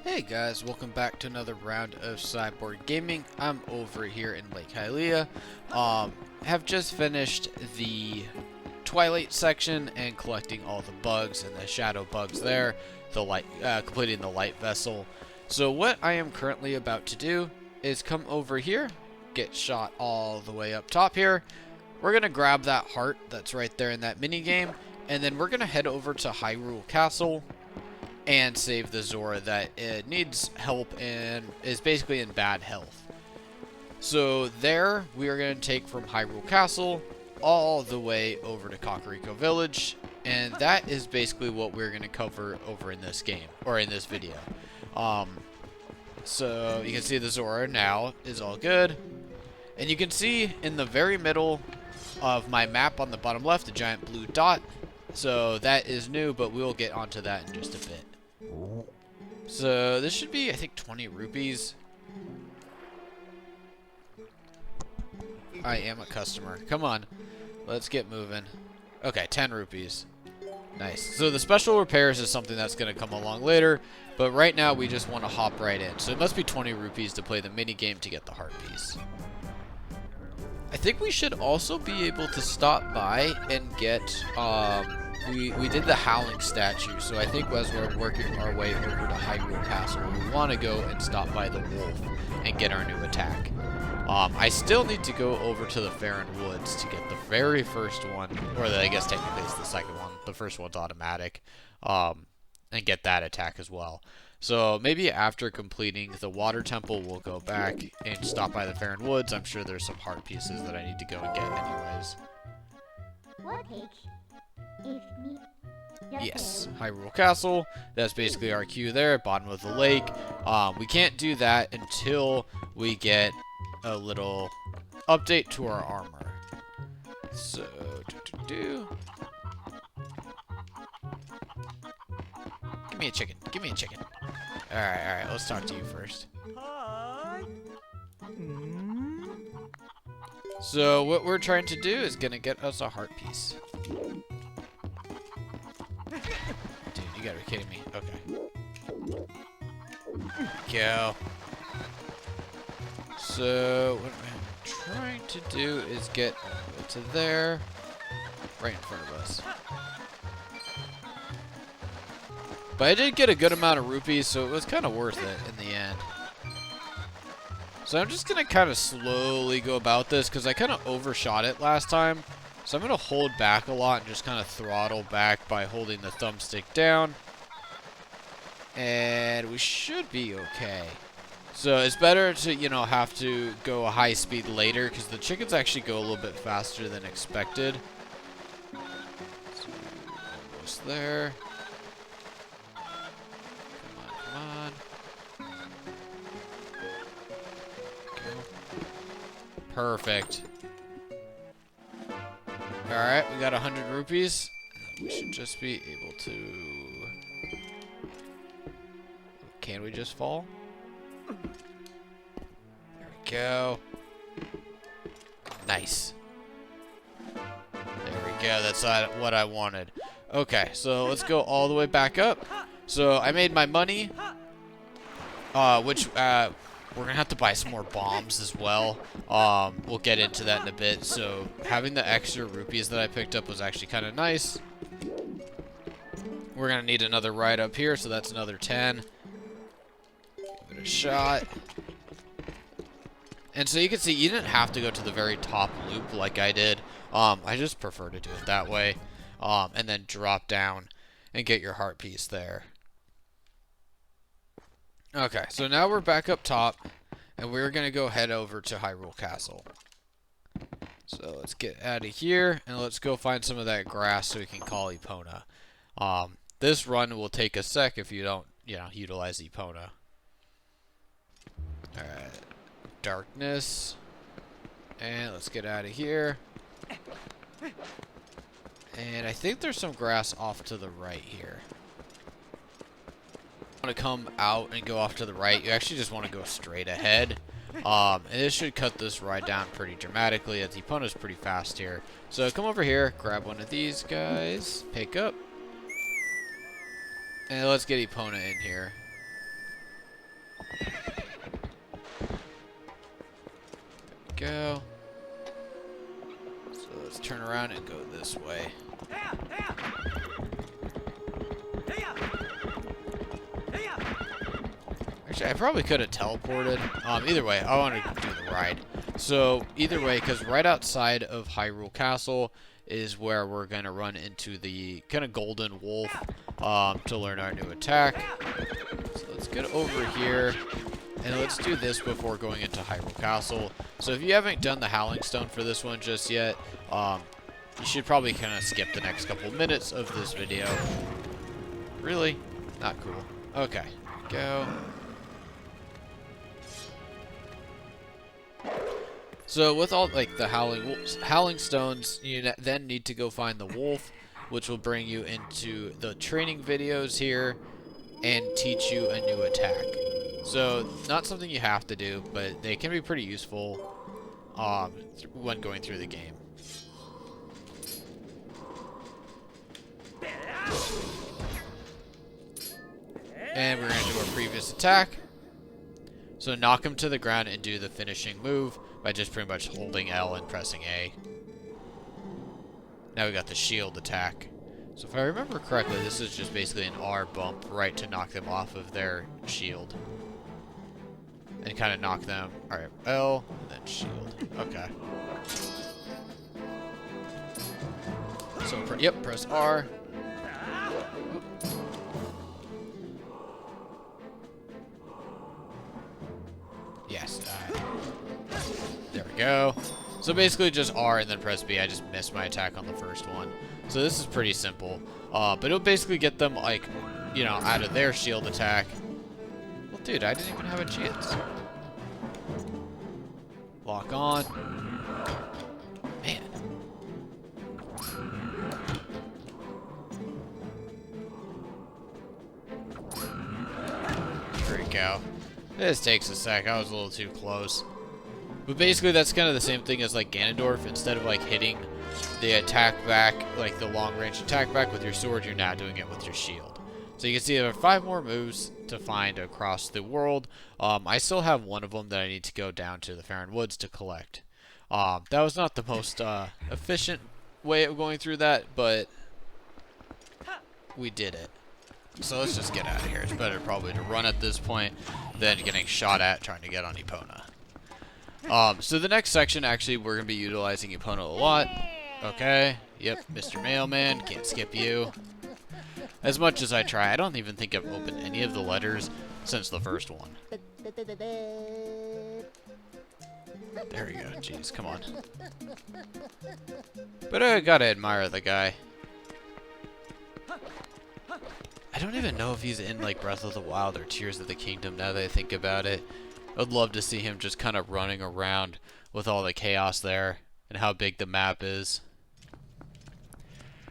Hey guys, welcome back to another round of Sideboard Gaming. I'm over here in Lake Hylia. Have just finished the Twilight section and collecting all the bugs and the shadow bugs there, completing the light vessel. So what I am currently about to do is come over here, get shot all the way up top here. We're going to grab that heart that's right there in that mini game, and then we're going to head over to Hyrule Castle and save the Zora that needs help and is basically in bad health. So there, we are going to take from Hyrule Castle all the way over to Kakariko Village, and that is basically what we're going to cover over in this game, or in this video. So you can see the Zora now is all good, and you can see in the very middle of my map on the bottom left, a giant blue dot. So that is new, but we'll get onto that in just a bit. So this should be, I think, 20 rupees. I am a customer. Come on. Let's get moving. Okay, 10 rupees. Nice. So the special repairs is something that's going to come along later, but right now we just want to hop right in. So it must be 20 rupees to play the mini game to get the heart piece. I think we should also be able to stop by and get, we did the Howling statue, so I think as we're working our way over to Hyrule Castle, we want to go and stop by the wolf and get our new attack. I still need to go over to the Faron Woods to get the very first one, or I guess technically it's the second one. The first one's automatic, and get that attack as well. So maybe after completing the water temple, we'll go back and stop by the Faron Woods. I'm sure there's some heart pieces that I need to go and get anyways. Yes, Hyrule Castle. That's basically our queue there, bottom of the lake. We can't do that until we get a little update to our armor. So, Give me a chicken. Give me a chicken. Alright, let's talk to you first. So, what we're trying to do is gonna get us a heart piece. Dude, you gotta be kidding me. Okay. Go. So, what I'm trying to do is get to there, right in front of us. But I did get a good amount of rupees, so it was kind of worth it in the end. So I'm just going to kind of slowly go about this, because I kind of overshot it last time. So I'm going to hold back a lot and just kind of throttle back by holding the thumbstick down. And we should be okay. So it's better to, have to go high speed later, because the chickens actually go a little bit faster than expected. So almost there. Perfect. Alright, we got 100 rupees. We should just be able to... Can we just fall? There we go. Nice. There we go. That's what I wanted. Okay, so let's go all the way back up. So I made my money, which we're going to have to buy some more bombs as well. We'll get into that in a bit. So having the extra rupees that I picked up was actually kind of nice. We're going to need another ride up here, so that's another 10. Give it a shot. And so you can see you didn't have to go to the very top loop like I did. I just prefer to do it that way. And then drop down and get your heart piece there. Okay, so now we're back up top, and we're going to go head over to Hyrule Castle. So let's get out of here, and let's go find some of that grass so we can call Epona. This run will take a sec if you don't, utilize Epona. Alright, darkness. And let's get out of here. And I think there's some grass off to the right here. Want to come out and go off to the right, you actually just want to go straight ahead. And this should cut this ride down pretty dramatically, as the Epona's pretty fast here. So come over here, grab one of these guys, pick up, and let's get Epona in here. way. Actually, I probably could have teleported. Either way, I want to do the ride. So, either way, because right outside of Hyrule Castle is where we're going to run into the kind of golden wolf to learn our new attack. So let's get over here, and let's do this before going into Hyrule Castle. So if you haven't done the Howling Stone for this one just yet, you should probably kind of skip the next couple minutes of this video. Really? Not cool. Okay, go. So with all like the Howling Stones, you then need to go find the wolf, which will bring you into the training videos here and teach you a new attack. So not something you have to do, but they can be pretty useful when going through the game. And we're going to do our previous attack. So knock him to the ground and do the finishing move by just pretty much holding L and pressing A. Now we got the shield attack. So if I remember correctly, this is just basically an R bump right to knock them off of their shield. And kind of knock them. Alright, L, and then shield. Okay. So, yep, press R. Yes. There we go. So basically just R and then press B. I just missed my attack on the first one. So this is pretty simple. But it'll basically get them, like, you know, out of their shield attack. Well, dude, I didn't even have a chance. Lock on. Man. There we go. This takes a sec. I was a little too close. But basically, that's kind of the same thing as like Ganondorf. Instead of like hitting the attack back, like the long-range attack back with your sword, you're now doing it with your shield. So you can see there are 5 more moves to find across the world. I still have one of them that I need to go down to the Faron Woods to collect. That was not the most efficient way of going through that, but we did it. So let's just get out of here. It's better probably to run at this point than getting shot at trying to get on Epona. So the next section, actually, we're going to be utilizing Epona a lot. Okay. Yep, Mr. Mailman. Can't skip you. As much as I try, I don't even think I've opened any of the letters since the first one. There we go. Jeez, come on. But I gotta admire the guy. I don't even know if he's in like Breath of the Wild or Tears of the Kingdom now that I think about it. I'd love to see him just kind of running around with all the chaos there and how big the map is.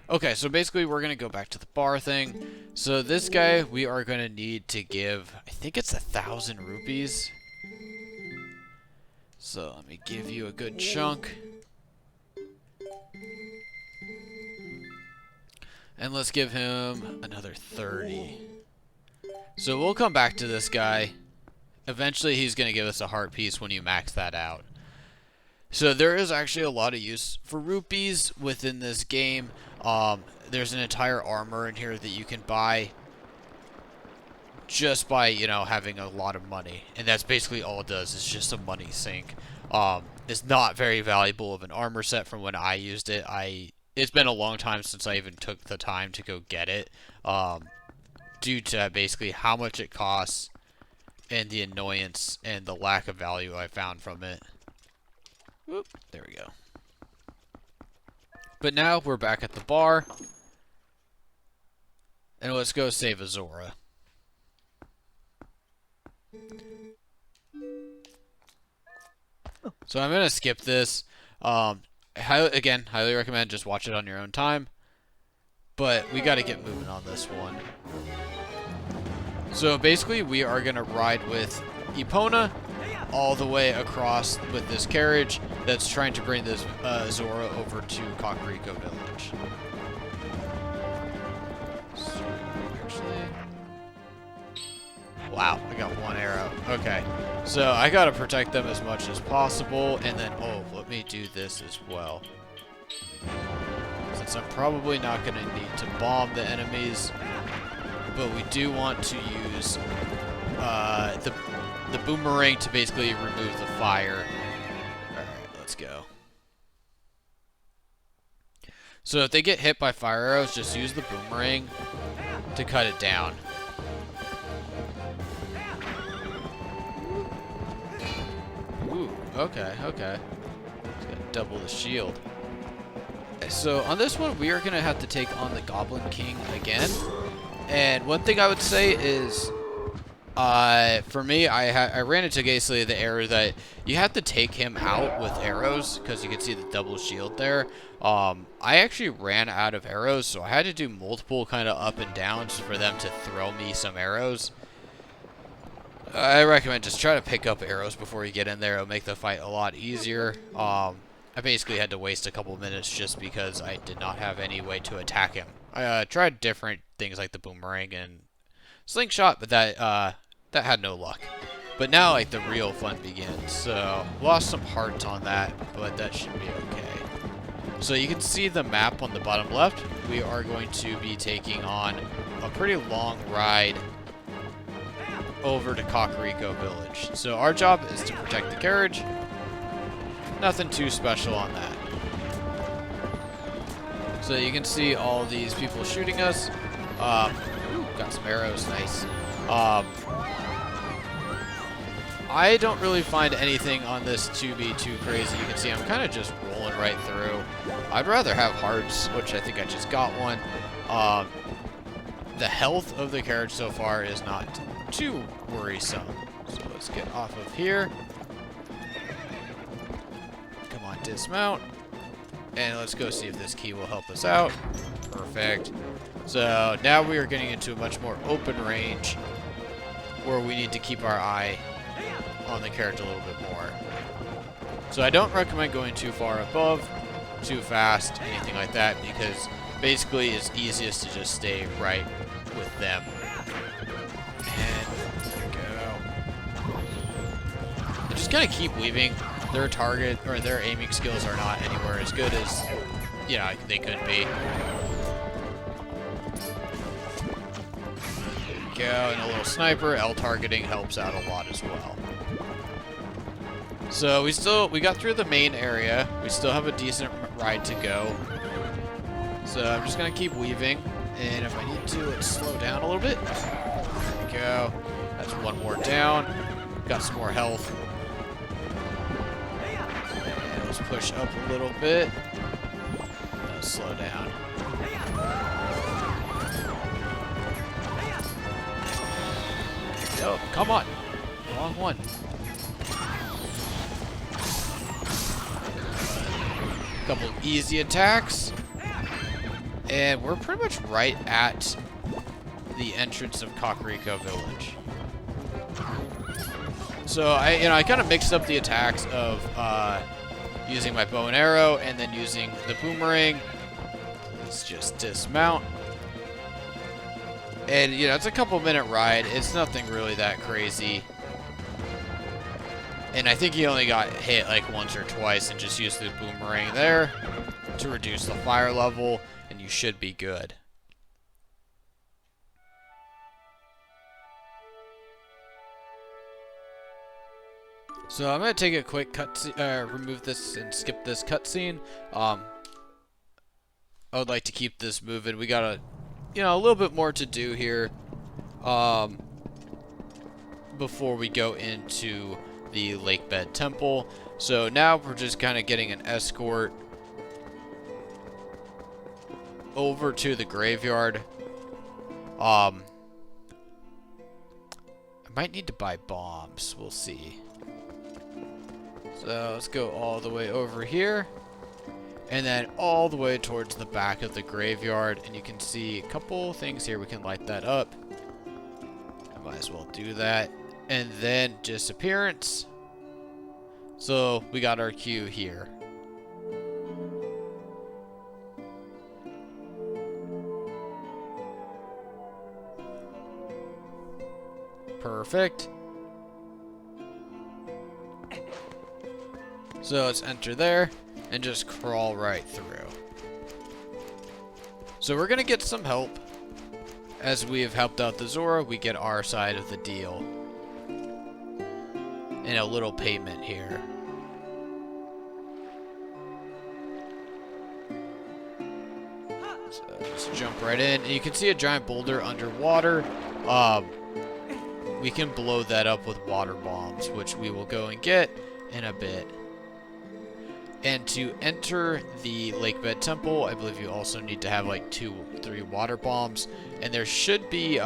Okay, so basically we're going to go back to the bar thing. So this guy we are going to need to give, I think it's 1,000 rupees. So let me give you a good chunk. And let's give him another 30. So we'll come back to this guy. Eventually he's going to give us a heart piece when you max that out. So there is actually a lot of use for rupees within this game. There's an entire armor in here that you can buy just by, you know, having a lot of money. And that's basically all it does. It's just a money sink. It's not very valuable of an armor set from when I used it. It's been a long time since I even took the time to go get it. Due to basically how much it costs and the annoyance and the lack of value I found from it. Whoop, there we go. But now we're back at the bar. And let's go save a Zora. So I'm going to skip this. Again, highly recommend just watch it on your own time. But we got to get moving on this one. So basically we are going to ride with Epona all the way across with this carriage that's trying to bring this Zora over to Kakariko Village. So, actually... Wow, I got 1 arrow. Okay, so I gotta protect them as much as possible, and then, oh, let me do this as well. since I'm probably not going to need to bomb the enemies. But we do want to use the boomerang to basically remove the fire. Alright, let's go. So if they get hit by fire arrows, just use the boomerang to cut it down. Ooh, okay, okay. Just gotta double the shield. So on this one, we are going to have to take on the Goblin King again. And one thing I would say is, for me, I ran into basically the error that you have to take him out with arrows, because you can see the double shield there. I actually ran out of arrows, so I had to do multiple kind of up and downs for them to throw me some arrows. I recommend just try to pick up arrows before you get in there. It'll make the fight a lot easier. I basically had to waste a couple minutes just because I did not have any way to attack him. I tried different things like the boomerang and slingshot, but that had no luck. But now, like, the real fun begins. So, lost some hearts on that, but that should be okay. So you can see the map on the bottom left. We are going to be taking on a pretty long ride over to Kakariko Village. So our job is to protect the carriage. Nothing too special on that. So you can see all these people shooting us. Got some arrows, nice. I don't really find anything on this to be too crazy. You can see I'm kind of just rolling right through. I'd rather have hearts, which I think I just got one. The health of the carriage so far is not too worrisome. So let's get off of here. Come on, dismount. And let's go see if this key will help us out. Perfect. So now we are getting into a much more open range where we need to keep our eye on the carriage a little bit more. So I don't recommend going too far above, too fast, anything like that, because basically it's easiest to just stay right with them. And there we go. And just kind of keep weaving. Their target or their aiming skills are not anywhere as good as, you know, they could be. There we go, and a little sniper. L targeting helps out a lot as well. So we got through the main area. We still have a decent ride to go. So I'm just gonna keep weaving, and if I need to, let's slow down a little bit. There we go. That's one more down. Got some more health. And let's push up a little bit. Let's slow down. Oh, come on. Wrong one. Couple easy attacks. And we're pretty much right at the entrance of Kakariko Village. So I kind of mixed up the attacks of using my bow and arrow and then using the boomerang. Let's just dismount. And it's a couple minute ride. It's nothing really that crazy. And I think he only got hit like once or twice, and just used the boomerang there to reduce the fire level, and you should be good. So I'm going to take a quick remove this and skip this cutscene. I would like to keep this moving. We got a little bit more to do here before we go into the Lakebed Temple. So now we're just kind of getting an escort over to the graveyard. I might need to buy bombs. We'll see. So let's go all the way over here, and then all the way towards the back of the graveyard. And you can see a couple things here. We can light that up. I might as well do that. And then disappearance. So we got our cue here. Perfect. So let's enter there and just crawl right through. So we're going to get some help. As we have helped out the Zora, we get our side of the deal. And a little payment here. So just jump right in. And you can see a giant boulder underwater. We can blow that up with water bombs, which we will go and get in a bit. And to enter the Lakebed Temple, I believe you also need to have like 3 water bombs. And there should be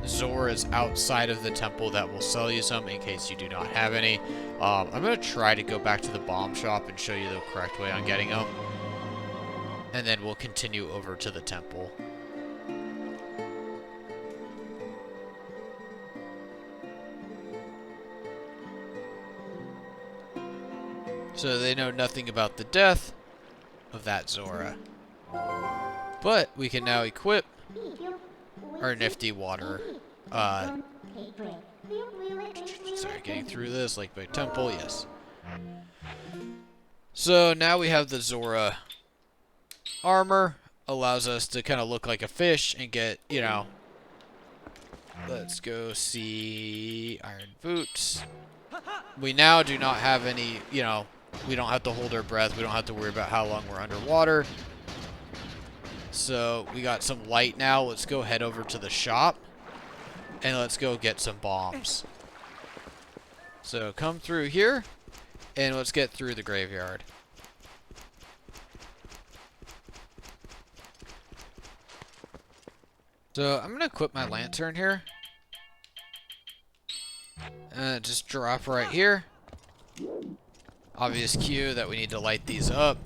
Zoras outside of the temple that will sell you some in case you do not have any. I'm going to try to go back to the bomb shop and show you the correct way on getting them. And then we'll continue over to the temple. So they know nothing about the death of that Zora. But we can now equip our nifty water. Sorry, getting through this. Lakebed Temple, yes. So now we have the Zora Armor. Allows us to kind of look like a fish and get, you know... Let's go see Iron Boots. We now do not have any, you know... We don't have to hold our breath. We don't have to worry about how long we're underwater. So we got some light now. Let's go head over to the shop. And let's go get some bombs. So come through here. And let's get through the graveyard. So I'm going to equip my lantern here. Just drop right here. Obvious cue that we need to light these up.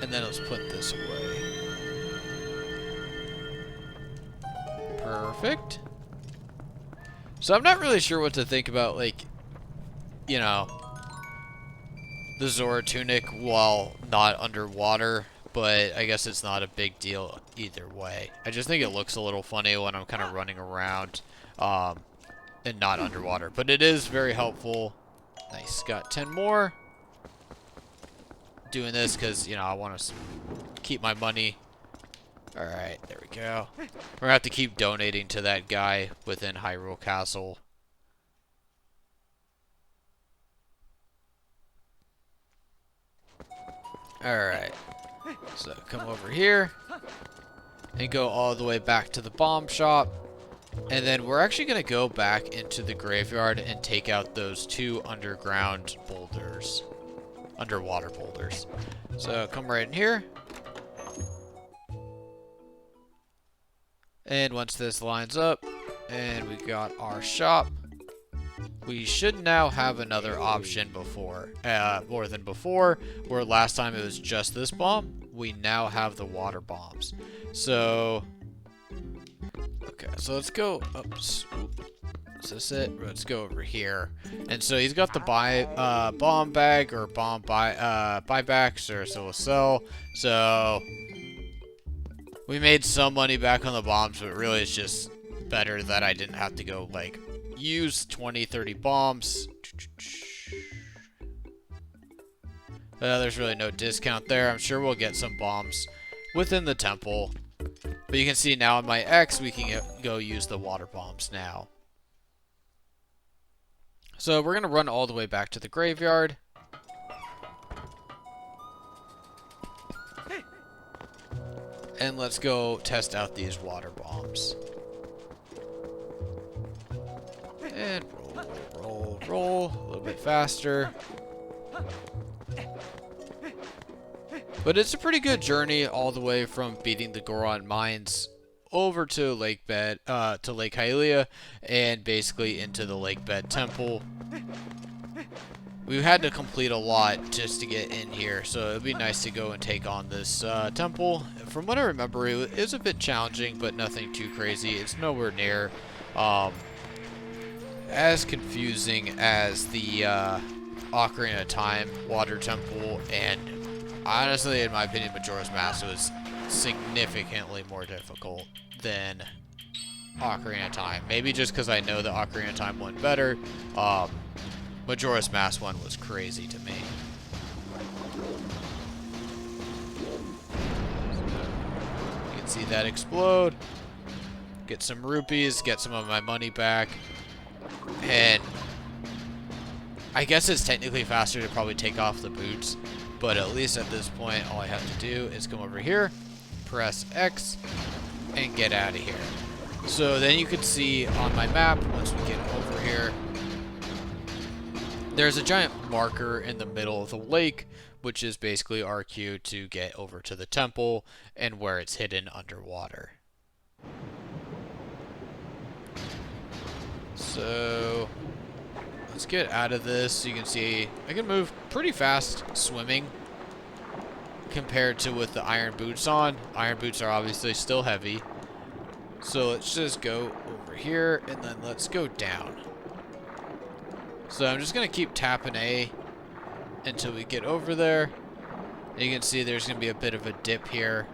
And then let's put this away. Perfect. So I'm not really sure what to think about, like, you know, the Zora tunic while not underwater. But I guess it's not a big deal either way. I just think it looks a little funny when I'm kind of running around and not underwater. But it is very helpful. Nice, got 10 more. Doing this because, you know, I want to keep my money. Alright, there we go. We're going to have to keep donating to that guy within Hyrule Castle. Alright. So come over here. And go all the way back to the bomb shop. And then we're actually going to go back into the graveyard and take out those 2 underground boulders. Underwater boulders. So come right in here. And once this lines up, and we got our shop, we should now have another option before, more than before, where last time it was just this bomb. We now have the water bombs. So... Okay, so let's go. Oops. Is this it? Let's go over here. And so he's got the bomb bag or bomb buybacks or so sell. So we made some money back on the bombs, but really it's just better that I didn't have to go like use 20, 30 bombs. There's really no discount there. I'm sure we'll get some bombs within the temple. But you can see now on my X, we can go use the water bombs now. So we're going to run all the way back to the graveyard. And let's go test out these water bombs. And roll. A little bit faster. But it's a pretty good journey all the way from beating the Goron Mines over to Lake Hylia and basically into the Lakebed Temple. We had to complete a lot just to get in here, so it'd be nice to go and take on this temple. From what I remember, it is a bit challenging, but nothing too crazy. It's nowhere near as confusing as the Ocarina of Time Water Temple, and honestly, in my opinion, Majora's Mask was significantly more difficult than Ocarina of Time. Maybe just because I know the Ocarina of Time went better. Majora's Mask one was crazy to me. see that explode. Get some rupees, get some of my money back. And I guess it's technically faster to probably take off the boots, but at least at this point, all I have to do is come over here, press X, and get out of here. So then you can see on my map, once we get over here, there's a giant marker in the middle of the lake, which is basically our cue to get over to the temple and where it's hidden underwater. So let's get out of this. You can see I can move pretty fast swimming compared to with the iron boots on. Iron boots are obviously still heavy. So let's just go over here and then let's go down. So I'm just going to keep tapping A until we get over there. And you can see there's going to be a bit of a dip here.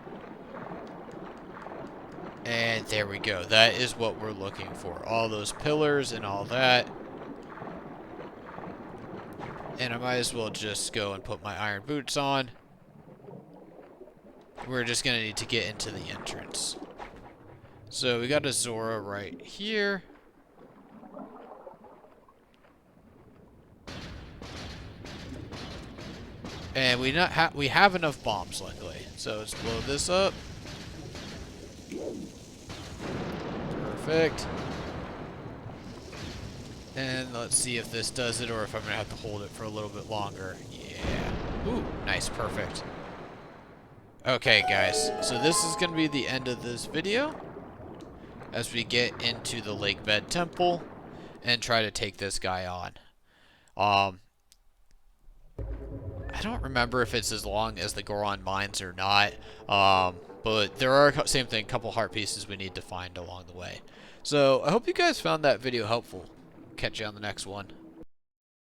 And there we go. That is what we're looking for. All those pillars and all that. And I might as well just go and put my iron boots on. We're just going to need to get into the entrance. So we got a Zora right here. And we have enough bombs, luckily. So let's blow this up. Perfect. And let's see if this does it or if I'm going to have to hold it for a little bit longer. Yeah. Ooh, nice, perfect. Okay, guys. So this is going to be the end of this video as we get into the Lakebed Temple and try to take this guy on. I don't remember if it's as long as the Goron mines or not, but there are, same thing, a couple heart pieces we need to find along the way. So I hope you guys found that video helpful. Catch you on the next one.